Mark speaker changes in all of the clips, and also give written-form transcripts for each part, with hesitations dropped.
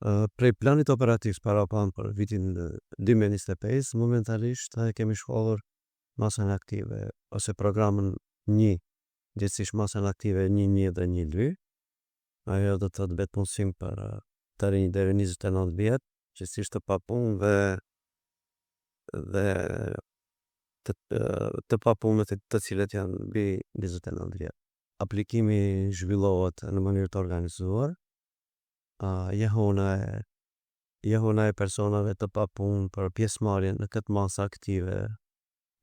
Speaker 1: Prej planit operativ parapan për vitin 2025, momentalisht kemi shkollur masën aktive ose programën 1, gjithsesi masën aktive 1-1 dhe 1-2. Ajo do të thotë vetë punësim për të rinj deri 29 vjet, gjithsesi të papunë dhe të papunët të cilët janë mbi 29 vjet. Aplikimi zhvillohet në mënyrë të organizuar. Jehuna e personave të papunë për pjesëmarrjen në këtë masë aktive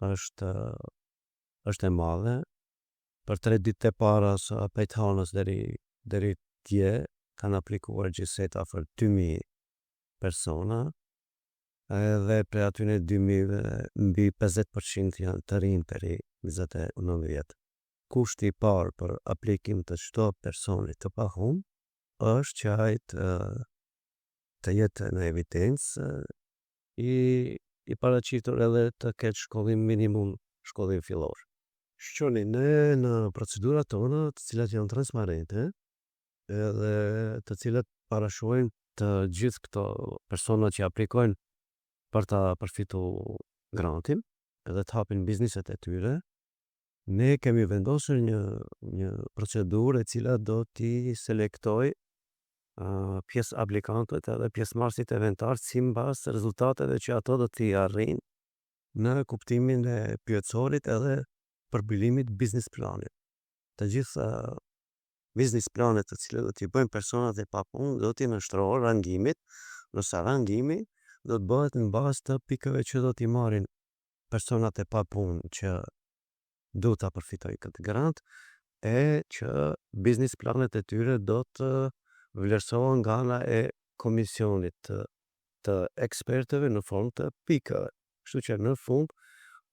Speaker 1: është e madhe. Për 3 ditë e para sa pejt hanës deri dje kanë aplikuar gjithsej afër 2000 persona, edhe prej atyre 2000 mbi 50% janë të rinj deri 29 vjet. Kushti i parë për aplikim të çdo personi të papunë është që ai të jetë në evidencë i paraqitur edhe të ketë shkollim minimum, shkollim fillor. Shqoni ne në procedurat tona, të cilat janë transparente edhe të cilat parashojnë të gjithë këto persona që aplikojnë për ta përfituar grantin edhe të hapin bizneset e tyre, ne kemi vendosur një procedurë e cila do t'i selektoj pjesë aplikantët edhe pjesëmarrësit eventar sipas rezultateve që ato do t'i arrijnë në kuptimin e pyetësorit edhe përmbylimit biznes planit. Të gjitha biznes planet të cilët do t'i bëjnë personat e papunë do t'i nështrohen rangimit, nëse rangimi do të bëhet në bazë të pikëve që do t'i marrin personat e papunë që do ta përfitojnë këtë grant, e që biznes planet e tyre do të vlerësohen nga ana e komisionit të ekspertëve në formë të pikëve. Kështu që në fund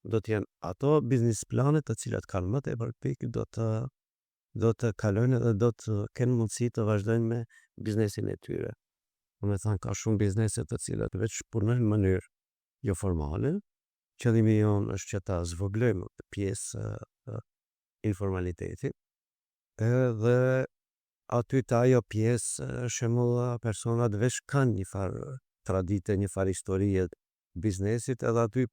Speaker 1: do të jenë ato biznes planet të cilat kanë më tepër pikë do të kalojnë edhe do të kenë mundësi të vazhdojnë me biznesin e tyre. Më thënë, ka shumë biznese të cilat veç punojnë në mënyrë jo formale. Qëllimi jonë është që ta zvoglojmë pjesë informalitetit edhe aty të ajo pjesë shembull personat veç kanë një farë tradite, një farë historie biznesit edhe aty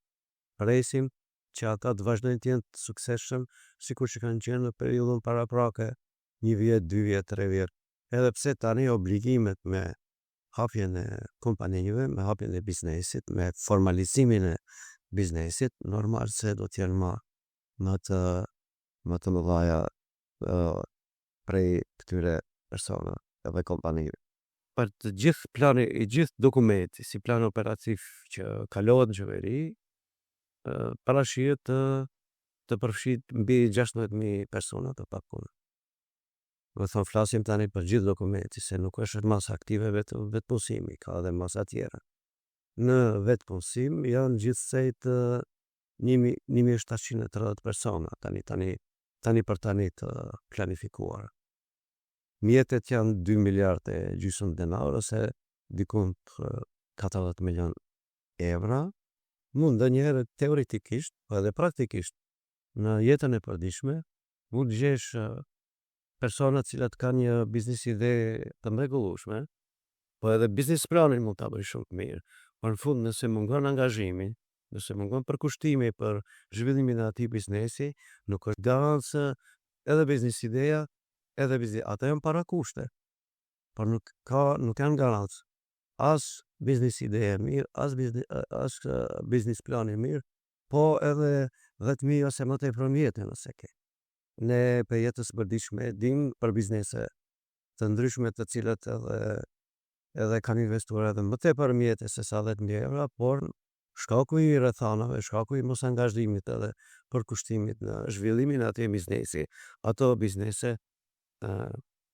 Speaker 1: presim që ata të vazhdojnë të jenë të suksesshëm sikur që kanë qenë në periudhën paraprake 1 vjet, 2 vjet, 3 vjet. Edhe pse tani obligimet me hapjen e kompanive, me hapjen e biznesit, me formalizimin e biznesit, normal se do të jenë më të mëdha prej këtyre personave edhe kompanive. Për të gjithë plani, i gjithë dokumenti, si plan operativ që kalohet në qeveri, parashihet të përfshijt mbi 16.000 persona të papunë. Do të thonë flasim tani për gjithë dokumenti, se nuk është masa aktive vetë punësimi, ka edhe masa tjera. Në vetë punësim janë gjithsej të 1730 persona tani për tani të planifikuar. Mjetet janë 2 miliardë e gjysmë denar ose dikun 40 milion evra. Mund ndonjëherë teoretikisht edhe praktikisht në jetën e përditshme mund gjesh persona të cilat kanë një biznes ide të mrekullueshme, po edhe biznes planin mund ta bëjë shumë të mirë. Por në fund nëse mungon angazhimi, nëse mungon përkushtimi për zhvillimin e atij biznesi, nuk është garancë edhe biznes ideja, edhe ata janë para kushte. Por nuk janë garancë as biznes ideja e mirë, as biznes plani i mirë, po edhe 10.000 ose më tepër mjete nëse ke. Ne për jetës përditshme dim për biznese të ndryshme të cilat edhe kanë investuar edhe më tepër mjete se sa 10.000 evra, por shkaku i rrethanave, shkaku i mos angazhimit edhe përkushtimit në zhvillimin e atij biznesi, ato biznese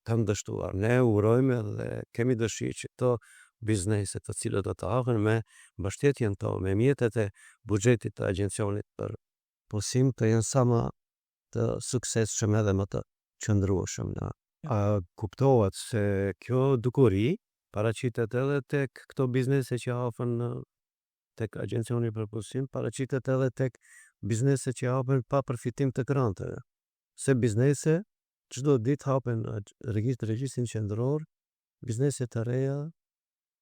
Speaker 1: kanë dështuar. Ne urojmë dhe kemi dëshirë që këto biznese të cilët do të hapen me mbështetjen tonë, me mjetet e buxhetit të agjencionit për punësim të jenë sa më të suksesshëm edhe më të qëndrueshëm. Kuptohet se kjo dukuri paraqitet edhe tek këto biznese që hapen tek agjencioni për punësim, paraqitet edhe tek biznese që hapen pa përfitim të granteve. Se biznese çdo ditë hapen në regjistrin qendror, biznese të reja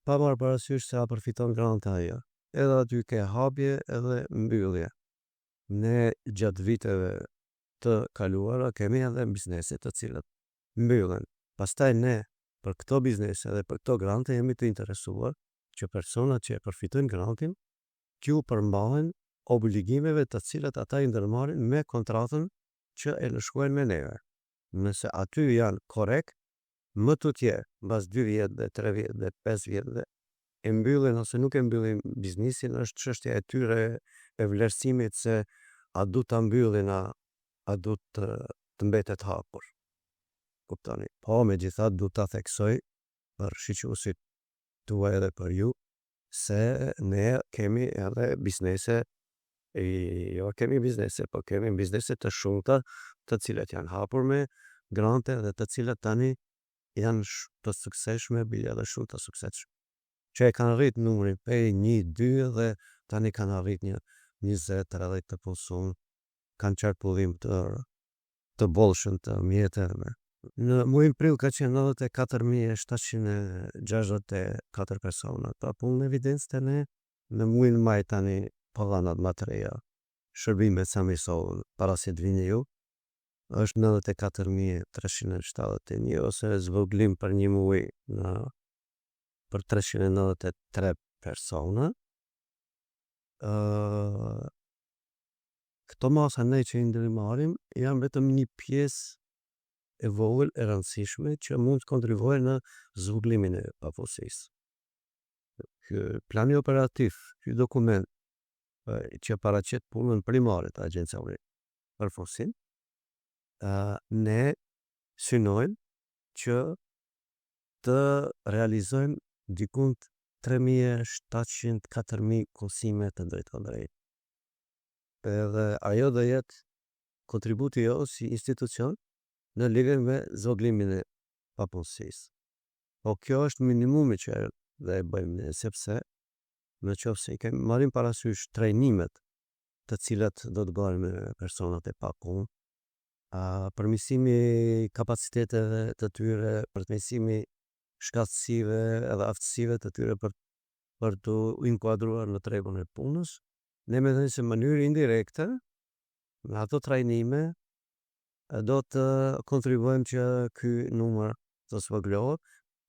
Speaker 1: pa marrë parasysh se a përfiton grante ajo. Edhe aty ke hapje edhe mbyllje. Ne gjatë viteve të kaluara kemi edhe biznese të cilët mbyllen. Pastaj ne për këto biznese dhe për këto grante jemi të interesuar që personat që e përfitojnë grantin t'ju përmbahen obligimeve të cilat ata i ndërmarrin me kontratën që e lëshuajnë me neve. Nëse aty janë korrekt, më tutje, mbas 2 vjet dhe 3 vjet dhe 5 vjet dhe e mbyllin ose nuk e mbyllin biznisin, është çështja e tyre e vlerësimit se a du ta mbyllin a du të mbetet hapur. Kuptoni? Po megjithatë du ta theksoj për shiqëruesit tuaj edhe për ju se ne kemi edhe biznese, jo kemi biznese, po kemi biznese të shumta të cilat janë hapur me grante dhe të cilat tani janë të suksesshme, bile edhe shumë të suksesshme. Që e kanë rrit numrin prej 1, 2 dhe tani kanë arrit një 20-30 të punësuar, kanë qarkullim të bollshëm të mjeteve. Në muajin prill ka qenë 94.764 persona. Pa punë në evidencë të ne, në muajin maj tani po dhanat më të reja. Shërbimet sa më solën para se të vini ju, është 94.371 ose zvoglim për një muaj për 393 persona. Këto masa ne që i ndërmarim janë vetëm një pjesë e vogël e rëndësishme që mund të kontribuojë në zvogëlimin e pafusisë. Ky plani operativ, ky dokument që paraqet punën primare të agjencisë për fusin, ne synojmë që të realizojmë dikund 3.700-4.000 kursime të drejtë. Edhe ajo do jetë kontributi jo si institucion në lidhje me zvogëlimin e papunësisë. Po kjo është minimumi që dhe e bëjmë ne, sepse në qoftë se i kemi marrim parasysh trajnimet të cilat do të bëhen me personat e papunë, përmirësimi kapaciteteve të tyre, përmirësimi shkatësive edhe aftësive të tyre për të inkuadruar në tregun e punës, ne mendojmë se në mënyrë indirekte me ato trajnime do të kontribuojmë që ky numër të zvogëlohet.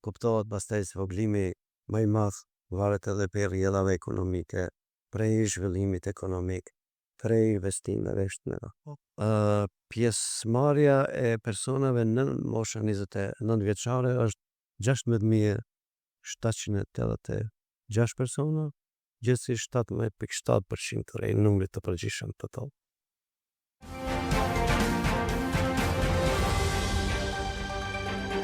Speaker 1: Kuptohet pastaj zvogëlimi më i madh varet edhe prej rrjedhave ekonomike, prej zhvillimit ekonomik, prej investimeve shëndetësore. Pjesëmarrja e personave në moshën 29 vjeçare është 16.786 persona, gjithsesi 17.7% të numrit të përgjithshëm total.